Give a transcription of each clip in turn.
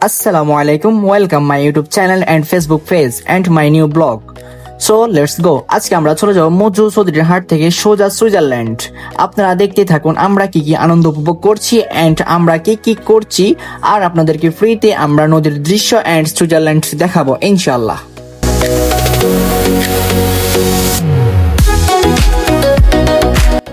Assalamu alaikum, welcome my YouTube channel and Facebook page and my new blog. So let's go. আজকে আমরা চলে যাব মজু চৌধুরীর হাট থেকে সোজা সুইজারল্যান্ড। আপনারা দেখতে থাকুন আমরা কি কি আনন্দ উপভোগ করছি এন্ড আমরা কি কি করছি, আর আপনাদেরকে ফ্রিতে আমরা নদীর দৃশ্য এন্ড সুইজারল্যান্ড দেখাবো ইনশাআল্লাহ।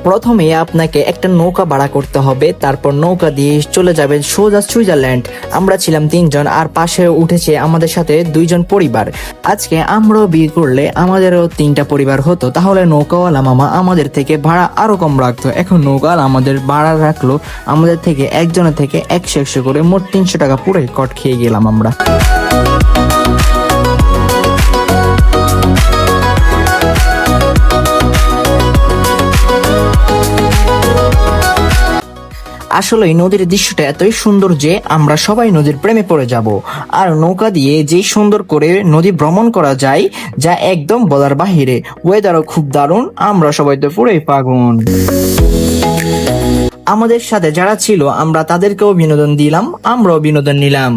প্রথমে আপনাকে একটা নৌকা ভাড়া করতে হবে, তারপর নৌকা দিয়ে চলে যাবেন সোজা সুইজারল্যান্ড। আমরা ছিলাম 3 জন, আর পাশে উঠেছে আমাদের সাথে 2 জন পরিবার। আজকে আমরাও বিয়ে করলে আমাদেরও 3টা পরিবার হতো, তাহলে নৌকাওয়ালা মামা আমাদের থেকে ভাড়া আরো কম রাখতো। এখন নৌকাওয়ালা আমাদের ভাড়া রাখলো আমাদের থেকে একজনের থেকে 100 করে, মোট 300 টাকা পুরো কট খেয়ে গেলাম আমরা। আসলে নদীর দৃশ্যটা এতই সুন্দর যে আমরা সবাই নদীর প্রেমে পড়ে যাব। আর নৌকা দিয়ে যে সুন্দর করে নদী ভ্রমণ করা যায়, যা একদম বলার বাহিরে। ওয়েদারও খুব দারুণ, আমরা সবাই তো পুরোই পাগল। আমাদের সাথে যারা ছিল আমরা তাদেরকেও বিনোদন দিলাম, আমরাও বিনোদন নিলাম।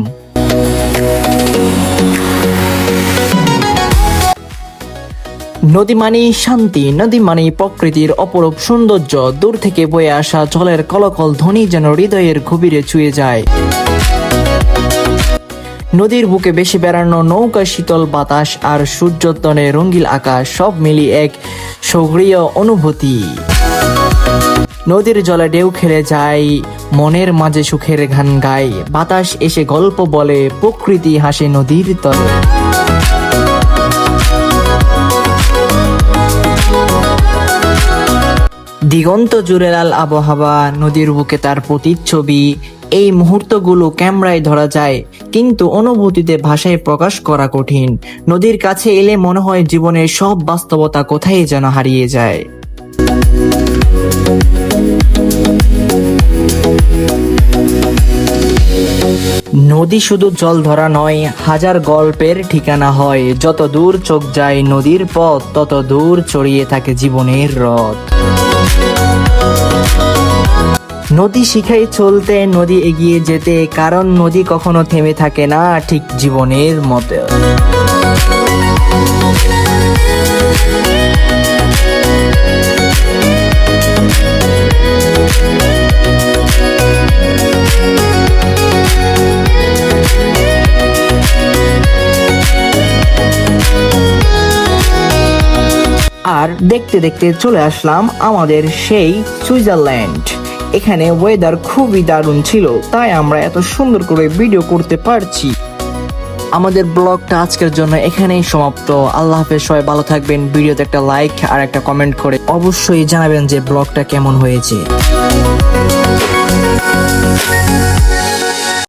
নদী মানেই শান্তি, নদী মানেই প্রকৃতির অপরূপ সৌন্দর্য। দূর থেকে বয়ে আসা জলের কলকল ধ্বনি যেন হৃদয়ের গভীরে ছুঁয়ে যায়। নদীর বুকে বেশি বেড়ানো নৌকা, শীতল বাতাস আর সূর্যোদয়ে রঙিন আকাশ, সব মিলিয়ে এক স্বর্গীয় অনুভূতি। নদীর জলে ঢেউ খেলে যায়, মনের মাঝে সুখের গান গায়। বাতাস এসে গল্প বলে, প্রকৃতি হাসে নদীর তলে। দিগন্ত জুড়ে লাল আবহাওয়া, নদীর বুকে তার প্রতিচ্ছবি। এই মুহূর্তগুলো ক্যামেরায় ধরা যায়, কিন্তু অনুভূতিতে ভাষায় প্রকাশ করা কঠিন। নদীর কাছে এলে মনে হয় জীবনের সব বাস্তবতা কোথায় যেন হারিয়ে যায়। নদী শুধু জল ধরা নয়, হাজার গল্পের ঠিকানা হয়। যত দূর চোখ যায় নদীর পথ, তত দূর ছড়িয়ে থাকে জীবনের রথ। নদী শিখাই চলতে, নদী এগিয়ে যেতে, কারণ নদী কখনো থেমে থাকে না, ঠিক জীবনের মতো। আর দেখতে দেখতে চলে আসলাম আমাদের সেই সুইজারল্যান্ড। এখানে ওয়েদার খুবই দারুণ ছিল, তাই আমরা এত সুন্দর করে ভিডিও করতে পারছি। আমাদের ব্লগটা আজকের জন্য এখানেই সমাপ্ত। আল্লাহ হাফেজ, সবাই ভালো থাকবেন। ভিডিওতে একটা লাইক আর একটা কমেন্ট করে অবশ্যই জানাবেন যে ব্লগটা কেমন হয়েছে।